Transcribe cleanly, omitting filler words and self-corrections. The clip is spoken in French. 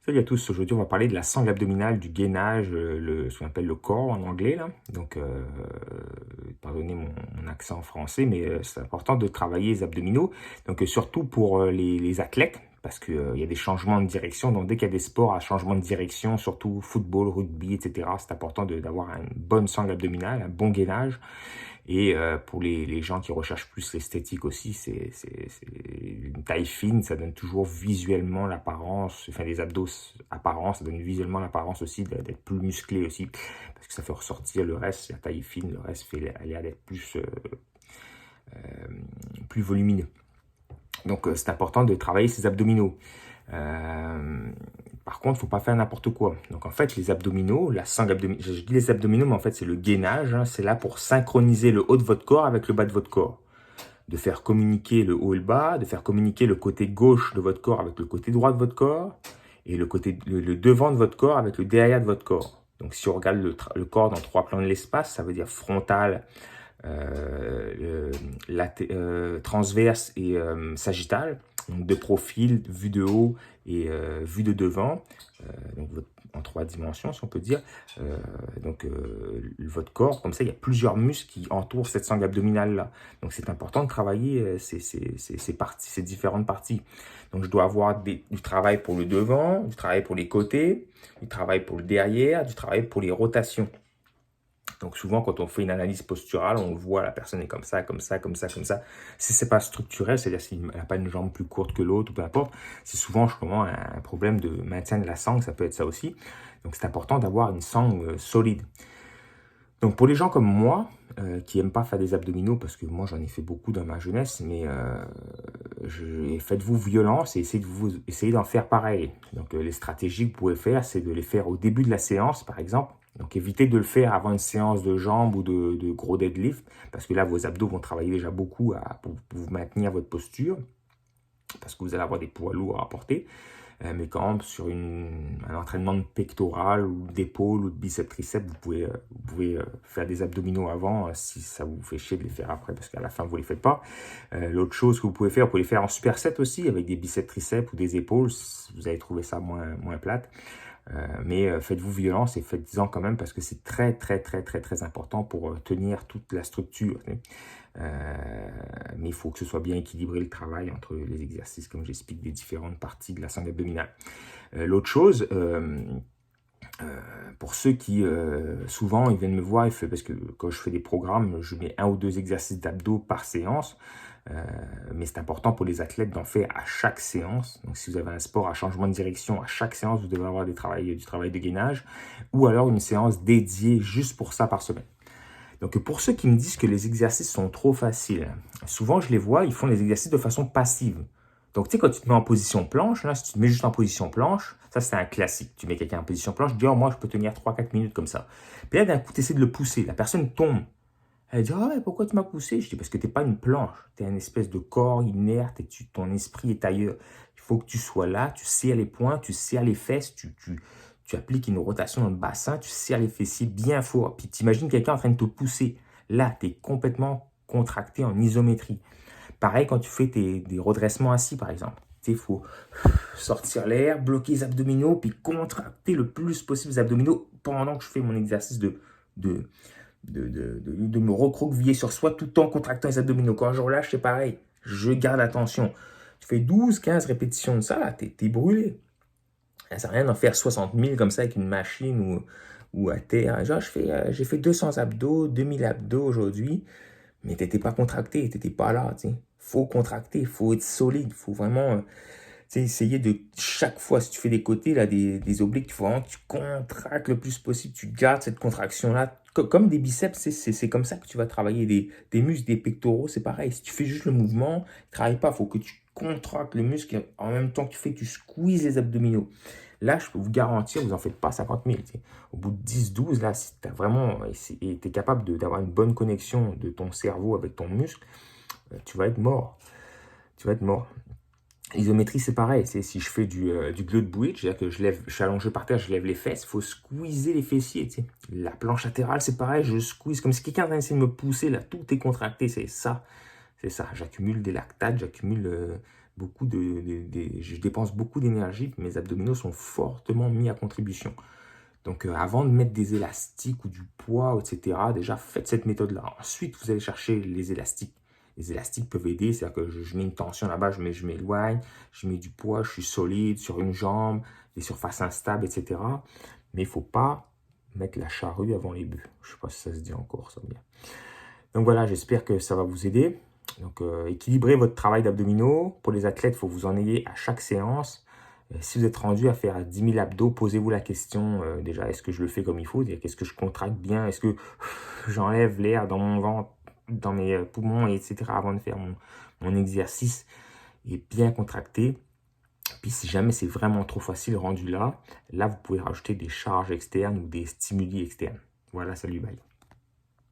Salut à tous, aujourd'hui on va parler de la sangle abdominale, du gainage, ce qu'on appelle le core en anglais là. Donc, pardonnez mon accent français, mais c'est important de travailler les abdominaux. Donc, surtout pour les athlètes, parce qu'il y a des changements de direction. Donc, dès qu'il y a des sports à changement de direction, surtout football, rugby, etc., c'est important d'avoir une bonne sangle abdominale, un bon gainage. Et pour les gens qui recherchent plus l'esthétique aussi, c'est une taille fine, ça donne toujours visuellement l'apparence, enfin les abdos apparents, ça donne visuellement l'apparence aussi d'être plus musclé aussi, parce que ça fait ressortir le reste, la taille fine, le reste fait l'air d'être plus volumineux. Donc c'est important de travailler ses abdominaux. Par contre, il ne faut pas faire n'importe quoi. Donc, en fait, les abdominaux, la sangle abdominale, je dis les abdominaux, mais en fait, c'est le gainage. Hein, c'est là pour synchroniser le haut de votre corps avec le bas de votre corps. De faire communiquer le haut et le bas, de faire communiquer le côté gauche de votre corps avec le côté droit de votre corps, et le devant de votre corps avec le derrière de votre corps. Donc, si on regarde le corps dans 3 plans de l'espace, ça veut dire frontal, transverse et sagittal, donc de profil, vue de haut et vue de devant, donc en 3 dimensions si on peut dire. Votre corps, comme ça, il y a plusieurs muscles qui entourent cette sangle abdominale là. Donc c'est important de travailler ces différentes parties. Donc je dois avoir du travail pour le devant, du travail pour les côtés, du travail pour le derrière, du travail pour les rotations. Donc souvent, quand on fait une analyse posturale, on voit la personne est comme ça, comme ça, comme ça, comme ça. Si c'est pas structurel, c'est-à-dire s'il n'a pas une jambe plus courte que l'autre, ou peu importe, c'est souvent justement un problème de maintien de la sangle, ça peut être ça aussi. Donc c'est important d'avoir une sangle solide. Donc pour les gens comme moi, qui n'aiment pas faire des abdominaux, parce que moi j'en ai fait beaucoup dans ma jeunesse, mais faites-vous violence et essayez d'en faire pareil. Donc les stratégies que vous pouvez faire, c'est de les faire au début de la séance, par exemple. Donc évitez de le faire avant une séance de jambes ou de gros deadlift, parce que là vos abdos vont travailler déjà beaucoup pour vous maintenir votre posture, parce que vous allez avoir des poids lourds à porter. Mais quand même, sur un entraînement de pectoral ou d'épaule ou de biceps triceps, vous pouvez faire des abdominaux avant si ça vous fait chier de les faire après, parce qu'à la fin, vous ne les faites pas. L'autre chose que vous pouvez les faire en superset aussi, avec des biceps triceps ou des épaules, vous allez trouver ça moins plate. Mais faites-vous violence et faites-en quand même, parce que c'est très, très, très, très, très important pour tenir toute la structure. Mais il faut que ce soit bien équilibré le travail entre les exercices, comme j'explique, des différentes parties de la sangle abdominale. L'autre chose, pour ceux qui, souvent, ils viennent me voir, parce que quand je fais des programmes, je mets 1 ou 2 exercices d'abdos par séance. Mais c'est important pour les athlètes d'en faire à chaque séance. Donc, si vous avez un sport à changement de direction, à chaque séance, vous devez avoir du travail de gainage, ou alors une séance dédiée juste pour ça par semaine. Donc, pour ceux qui me disent que les exercices sont trop faciles, souvent, je les vois, ils font les exercices de façon passive. Donc, tu sais, quand tu te mets en position planche, là, si tu te mets juste en position planche, ça, c'est un classique. Tu mets quelqu'un en position planche, tu dis, oh, moi, je peux tenir 3-4 minutes comme ça. Puis là, d'un coup, tu essaies de le pousser. La personne tombe. Elle dit, ah ouais, pourquoi tu m'as poussé? Je dis, parce que tu n'es pas une planche. Tu es un espèce de corps inerte et ton esprit est ailleurs. Il faut que tu sois là, tu serres les poings, tu serres les fesses, tu appliques une rotation dans le bassin, tu serres les fessiers bien fort. Puis tu imagines quelqu'un en train de te pousser. Là, tu es complètement contracté en isométrie. Pareil quand tu fais des redressements assis, par exemple. Il faut sortir l'air, bloquer les abdominaux, puis contracter le plus possible les abdominaux pendant que je fais mon exercice de me recroqueviller sur soi tout en contractant les abdominaux. Quand je relâche, c'est pareil. Je garde attention. Tu fais 12-15 répétitions de ça, là, t'es brûlé. Ça sert à rien d'en faire 60 000 comme ça avec une machine ou à terre. Genre, j'ai fait 200 abdos, 2000 abdos aujourd'hui, mais t'étais pas contracté, t'étais pas là. Il faut contracter, il faut être solide, il faut vraiment essayer de chaque fois, si tu fais des côtés, là, des obliques, il faut vraiment que tu contractes le plus possible, tu gardes cette contraction-là. Comme des biceps, c'est comme ça que tu vas travailler des muscles, des pectoraux, c'est pareil. Si tu fais juste le mouvement, ne travaille pas, il faut que tu contractes le muscle en même temps que tu squeezes les abdominaux. Là, je peux vous garantir, vous n'en faites pas 50 000. Au bout de 10-12, là, si tu es capable d'avoir une bonne connexion de ton cerveau avec ton muscle, tu vas être mort. Tu vas être mort. L'isométrie, c'est pareil. Si je fais du glute bridge, c'est-à-dire que je suis allongé par terre, je lève les fesses, il faut squeezer les fessiers. La planche latérale, c'est pareil, je squeeze. Comme si quelqu'un essayé de me pousser, là, tout est contracté, c'est ça. C'est ça. J'accumule des lactates, j'accumule je dépense beaucoup d'énergie, mes abdominaux sont fortement mis à contribution. Donc, avant de mettre des élastiques ou du poids, etc., déjà, faites cette méthode-là. Ensuite, vous allez chercher les élastiques. Les élastiques peuvent aider, c'est-à-dire que je mets une tension là-bas, je m'éloigne, je mets du poids, je suis solide sur une jambe, des surfaces instables, etc. Mais il ne faut pas mettre la charrue avant les bœufs. Je ne sais pas si ça se dit encore, ça bien. Donc voilà, j'espère que ça va vous aider. Donc, équilibrez votre travail d'abdominaux. Pour les athlètes, il faut que vous en ayez à chaque séance. Si vous êtes rendu à faire 10 000 abdos, posez-vous la question, déjà, est-ce que je le fais comme il faut? Est-ce que je contracte bien? Est-ce que j'enlève l'air dans mon ventre, dans mes poumons, etc. avant de faire mon exercice et bien contracté? Puis si jamais c'est vraiment trop facile rendu là, vous pouvez rajouter des charges externes ou des stimuli externes. Voilà, salut, bye.